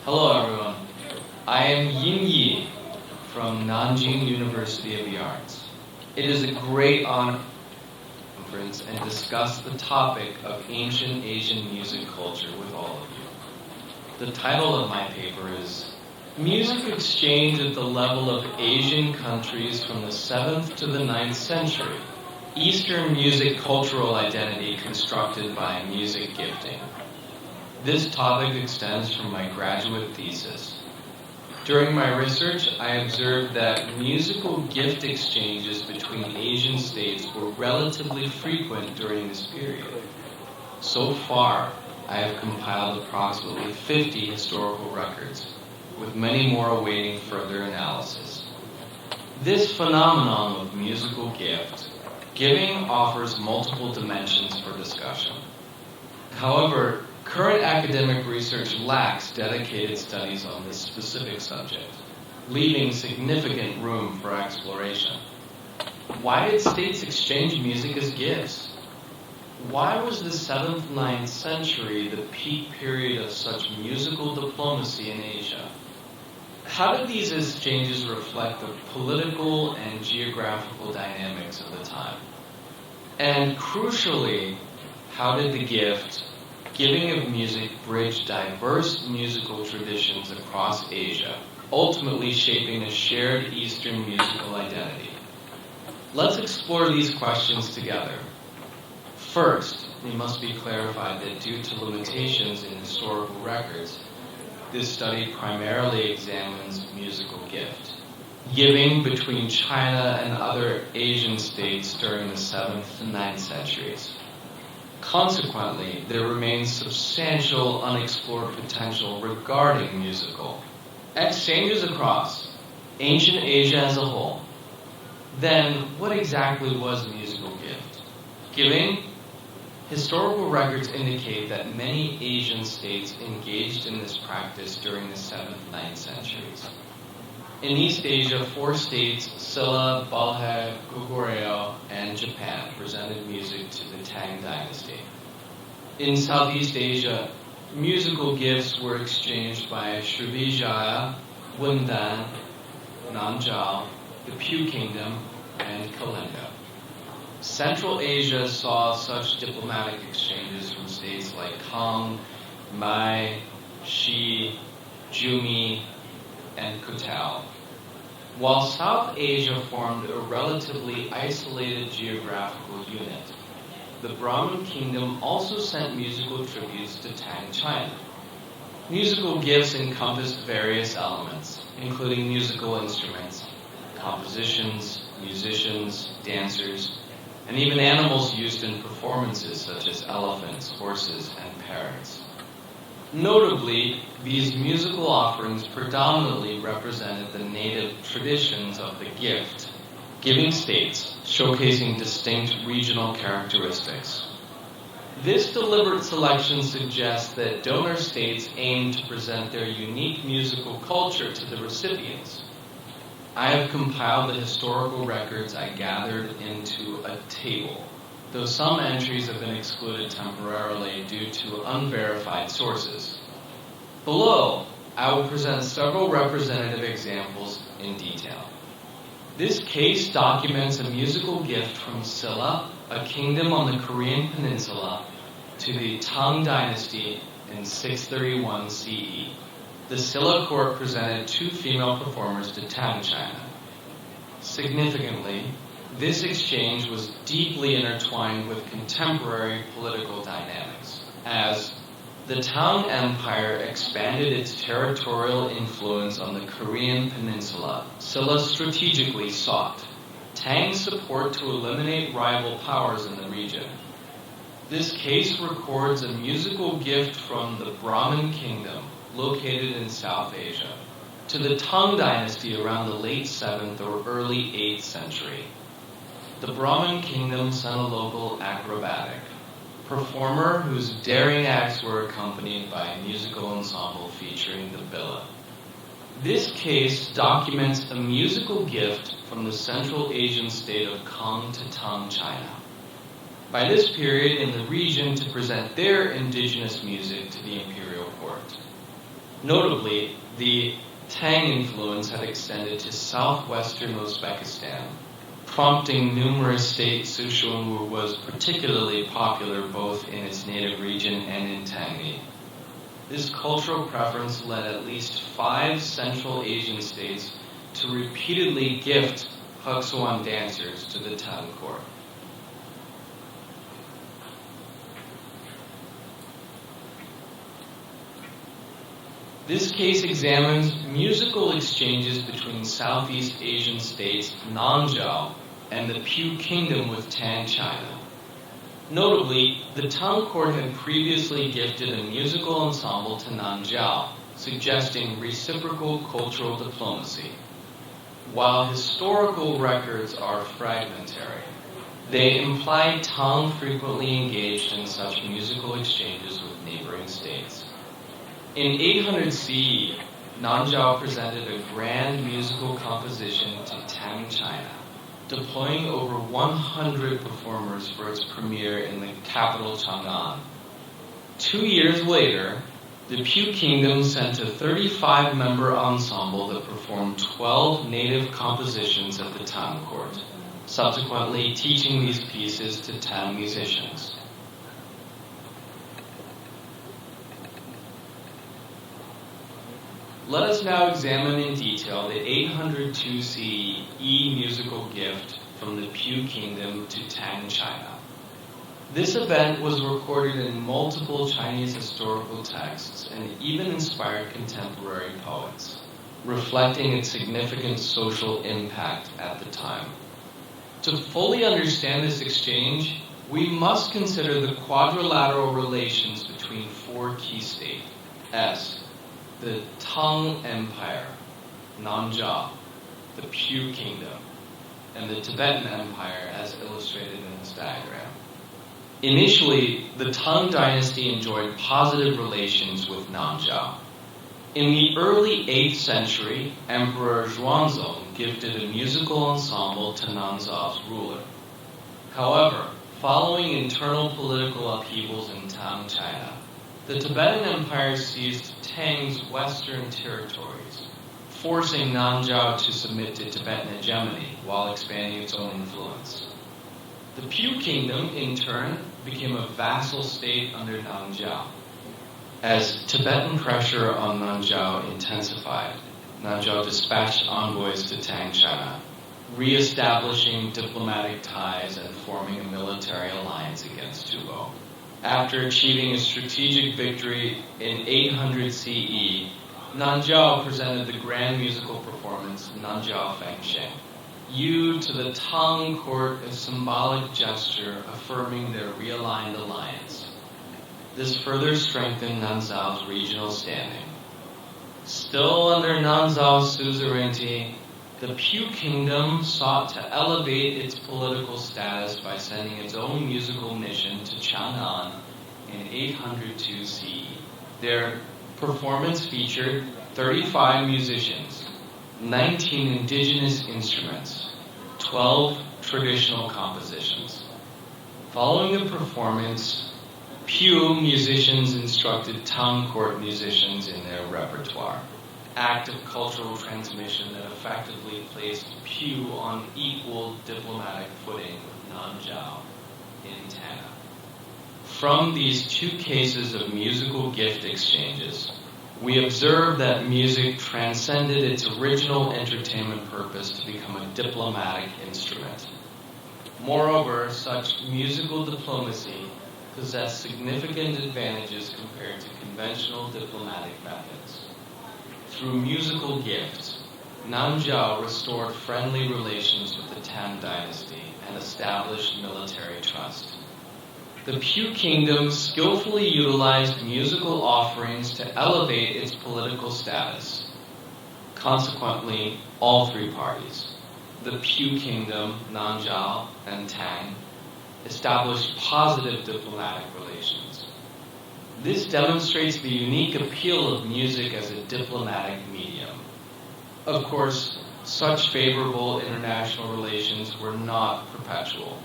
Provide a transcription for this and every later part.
Hello everyone, I am Yin Yi from Nanjing University of the Arts. It is a great honor to conference and discuss the topic of ancient Asian music culture with all of you. The title of my paper is Music Exchange at the Level of Asian Countries from the 7th to the 9th Century, Eastern Music Cultural Identity Constructed by Music Gifting. This topic extends from my graduate thesis. During my research, I observed that musical gift exchanges between Asian states were relatively frequent during this period. So far, I have compiled approximately 50 historical records, with many more awaiting further analysis. This phenomenon of musical giving offers multiple dimensions for discussion. However, current academic research lacks dedicated studies on this specific subject, leaving significant room for exploration. Why did states exchange music as gifts? Why was the 7th, 9th century the peak period of such musical diplomacy in Asia? How did these exchanges reflect the political and geographical dynamics of the time? And crucially, how did the giving of music bridge diverse musical traditions across Asia, ultimately shaping a shared Eastern musical identity? Let's explore these questions together. First, it must be clarified that due to limitations in historical records, this study primarily examines musical giving between China and other Asian states during the 7th to 9th centuries. Consequently, there remains substantial unexplored potential regarding musical exchanges across ancient Asia as a whole. Then, what exactly was musical giving? Historical records indicate that many Asian states engaged in this practice during the 7th, 9th centuries. In East Asia, 4 states, Silla, Balhae, Goguryeo, and Japan, presented music to the Tang dynasty. In Southeast Asia, musical gifts were exchanged by Srivijaya, Wundan, Nanjing, the Pyu Kingdom, and Kalinga. Central Asia saw such diplomatic exchanges from states like Kang, Mai, Shi, Jumi, and Kutao. While South Asia formed a relatively isolated geographical unit, the Brahmin kingdom also sent musical tributes to Tang China. Musical gifts encompassed various elements, including musical instruments, compositions, musicians, dancers, and even animals used in performances such as elephants, horses, and parrots. Notably, these musical offerings predominantly represented the native traditions of the giving states, showcasing distinct regional characteristics. This deliberate selection suggests that donor states aimed to present their unique musical culture to the recipients. I have compiled the historical records I gathered into a table, though some entries have been excluded temporarily due to unverified sources. Below, I will present several representative examples in detail. This case documents a musical gift from Silla, a kingdom on the Korean peninsula, to the Tang dynasty in 631 CE. The Silla court presented 2 female performers to Tang China. Significantly, this exchange was deeply intertwined with contemporary political dynamics. As the Tang Empire expanded its territorial influence on the Korean peninsula, Silla strategically sought Tang's support to eliminate rival powers in the region. This case records a musical gift from the Brahmin kingdom, located in South Asia, to the Tang dynasty around the late 7th or early 8th century. The Brahmin kingdom sent a local acrobatic performer whose daring acts were accompanied by a musical ensemble featuring the bila. This case documents a musical gift from the Central Asian state of Kang to Tang China. By this period in the region to present their indigenous music to the imperial court. Notably, the Tang influence had extended to southwestern Uzbekistan, prompting numerous states. Sichuan was particularly popular both in its native region and in Tangmi. This cultural preference led at least 5 Central Asian states to repeatedly gift Heksuan dancers to the Tang court. This case examines musical exchanges between Southeast Asian states Nanzhao and the Piu Kingdom with Tang China. Notably, the Tang court had previously gifted a musical ensemble to Nanzhao, suggesting reciprocal cultural diplomacy. While historical records are fragmentary, they imply Tang frequently engaged in such musical exchanges with neighboring states. In 800 CE, Nanzhao presented a grand musical composition to Tang China, deploying over 100 performers for its premiere in the capital Chang'an. 2 years later, the Piu Kingdom sent a 35-member ensemble that performed 12 native compositions at the Tang court, subsequently teaching these pieces to Tang musicians. Let us now examine in detail the 802 CE musical gift from the Piu Kingdom to Tang China. This event was recorded in multiple Chinese historical texts and even inspired contemporary poets, reflecting its significant social impact at the time. To fully understand this exchange, we must consider the quadrilateral relations between 4 key states: the Tang Empire, Nanzhao, the Piu Kingdom, and the Tibetan Empire as illustrated in this diagram. Initially, the Tang dynasty enjoyed positive relations with Nanzhao. In the early 8th century, Emperor Xuanzong gifted a musical ensemble to Nanzhao's ruler. However, following internal political upheavals in Tang China, the Tibetan Empire seized Tang's western territories, forcing Nanzhao to submit to Tibetan hegemony while expanding its own influence. The Piu Kingdom, in turn, became a vassal state under Nanzhao. As Tibetan pressure on Nanzhao intensified, Nanzhao dispatched envoys to Tang China, re-establishing diplomatic ties and forming a military alliance against Tubo. After achieving a strategic victory in 800 CE, Nanzhao presented the grand musical performance Nanzhao Fengsheng, used to the Tang court as symbolic gesture affirming their realigned alliance. This further strengthened Nanzhao's regional standing. Still under Nanzhao's suzerainty, the Piu Kingdom sought to elevate its political status by sending its own musical mission to Chang'an in 802 CE. Their performance featured 35 musicians, 19 indigenous instruments, 12 traditional compositions. Following the performance, Piu musicians instructed Tang court musicians in their repertoire. Act of cultural transmission that effectively placed Piu on equal diplomatic footing with Nanzhao in Tana. From these 2 cases of musical gift exchanges, we observe that music transcended its original entertainment purpose to become a diplomatic instrument. Moreover, such musical diplomacy possessed significant advantages compared to conventional diplomatic methods. Through musical gifts, Nanzhao restored friendly relations with the Tang dynasty and established military trust. The Piu Kingdom skillfully utilized musical offerings to elevate its political status. Consequently, all 3 parties, the Piu Kingdom, Nanzhao, and Tang, established positive diplomatic relations. This demonstrates the unique appeal of music as a diplomatic medium. Of course, such favorable international relations were not perpetual.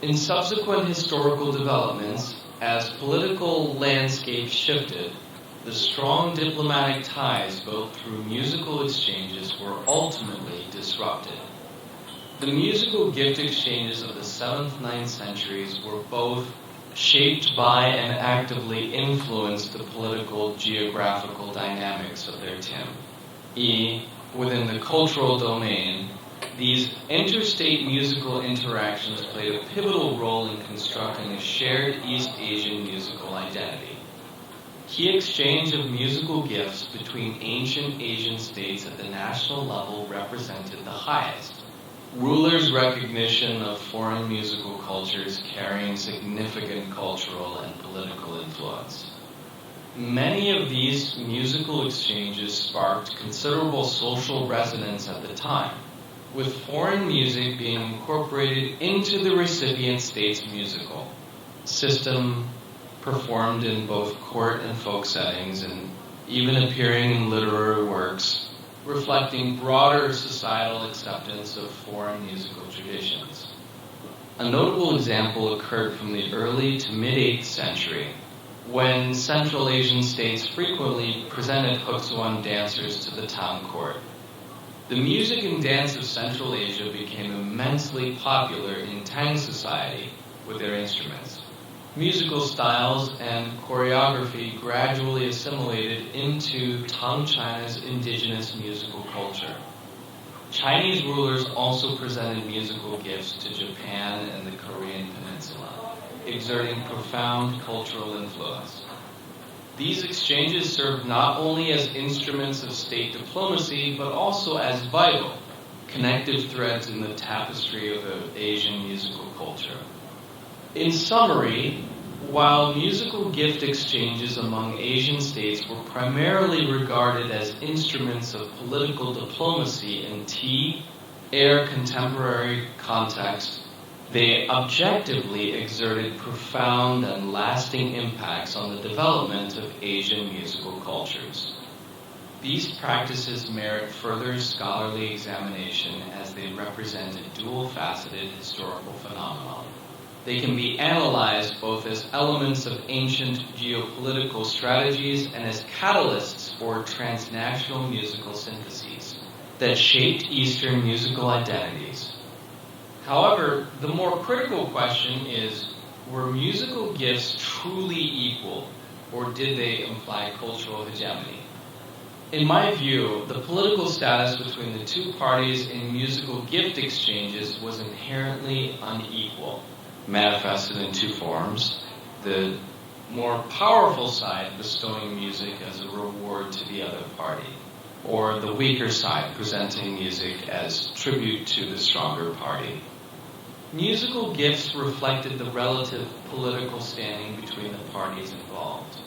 In subsequent historical developments, as political landscape shifted, The strong diplomatic ties built through musical exchanges were ultimately disrupted. The musical gift exchanges of the 7th, 9th centuries were both shaped by and actively influenced the political geographical dynamics of their time. Within the cultural domain, these interstate musical interactions played a pivotal role in constructing a shared East Asian musical identity. Key exchange of musical gifts between ancient Asian states at the national level represented the highest. Rulers' recognition of foreign musical cultures carrying significant cultural and political influence. Many of these musical exchanges sparked considerable social resonance at the time, with foreign music being incorporated into the recipient state's musical system, performed in both court and folk settings, and even appearing in literary works, reflecting broader societal acceptance of foreign musical traditions. A notable example occurred from the early to mid-8th century, when Central Asian states frequently presented Huksuan dancers to the town court. The music and dance of Central Asia became immensely popular in Tang society with their instruments. Musical styles and choreography gradually assimilated into Tang China's indigenous musical culture. Chinese rulers also presented musical gifts to Japan and the Korean Peninsula, exerting profound cultural influence. These exchanges served not only as instruments of state diplomacy, but also as vital, connective threads in the tapestry of the Asian musical culture. In summary, while musical gift exchanges among Asian states were primarily regarded as instruments of political diplomacy in their contemporary context, they objectively exerted profound and lasting impacts on the development of Asian musical cultures. These practices merit further scholarly examination as they represent a dual-faceted historical phenomenon. They can be analyzed both as elements of ancient geopolitical strategies and as catalysts for transnational musical syntheses that shaped Eastern musical identities. However, the more critical question is, were musical gifts truly equal, or did they imply cultural hegemony? In my view, the political status between the two parties in musical gift exchanges was inherently unequal, manifested in two forms: the more powerful side bestowing music as a reward to the other party, or the weaker side presenting music as tribute to the stronger party. Musical gifts reflected the relative political standing between the parties involved.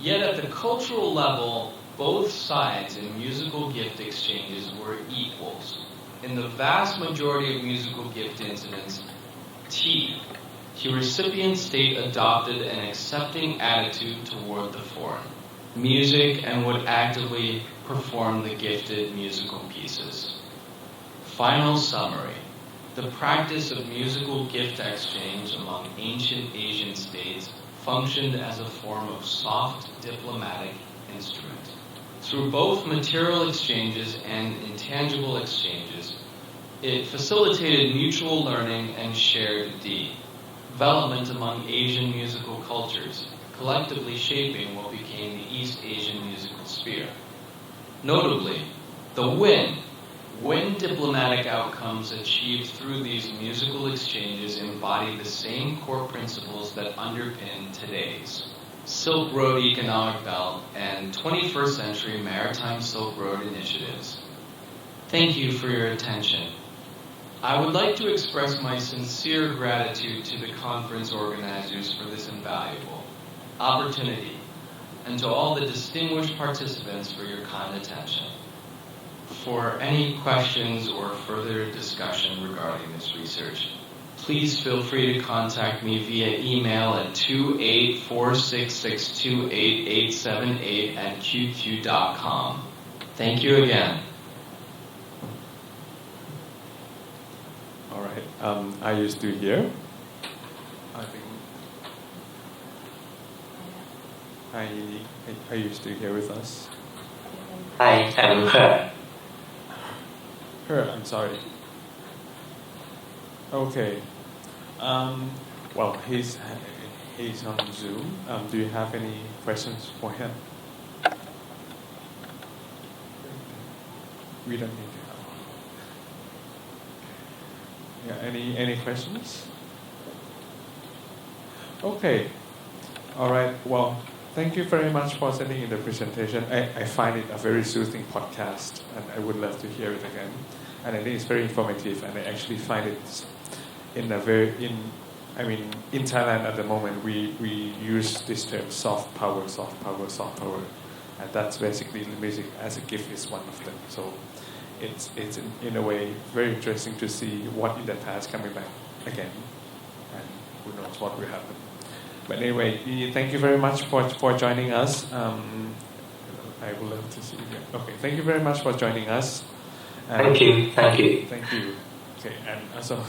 Yet at the cultural level, both sides in musical gift exchanges were equals. In the vast majority of musical gift incidents, the recipient state adopted an accepting attitude toward the foreign music and would actively perform the gifted musical pieces. Final summary. The practice of musical gift exchange among ancient Asian states functioned as a form of soft diplomatic instrument. Through both material exchanges and intangible exchanges, it facilitated mutual learning and shared development among Asian musical cultures, collectively shaping what became the East Asian musical sphere. Notably, the win diplomatic outcomes achieved through these musical exchanges embody the same core principles that underpin today's Silk Road Economic Belt and 21st century Maritime Silk Road initiatives. Thank you for your attention. I would like to express my sincere gratitude to the conference organizers for this invaluable opportunity, and to all the distinguished participants for your kind attention. For any questions or further discussion regarding this research, please feel free to contact me via email at 2846628878@qq.com. Thank you again. All right. Are you still here? I think. Are you still here with us? I am her. Her, I'm sorry. Okay. Well, he's on Zoom. Do you have any questions for him? We don't need to have. Yeah. Any questions? Okay. All right. Well, thank you very much for sending in the presentation. I find it a very soothing podcast, and I would love to hear it again. And I think it's very informative, and I actually find it in Thailand at the moment we use this term soft power, and that's basically the music as a gift is one of them. So it's in a way very interesting to see what in the past coming back again, and who knows what will happen. But anyway, thank you very much for joining us. I would love to see you again. Okay, thank you very much for joining us. Thank you. Thank you. Okay, and also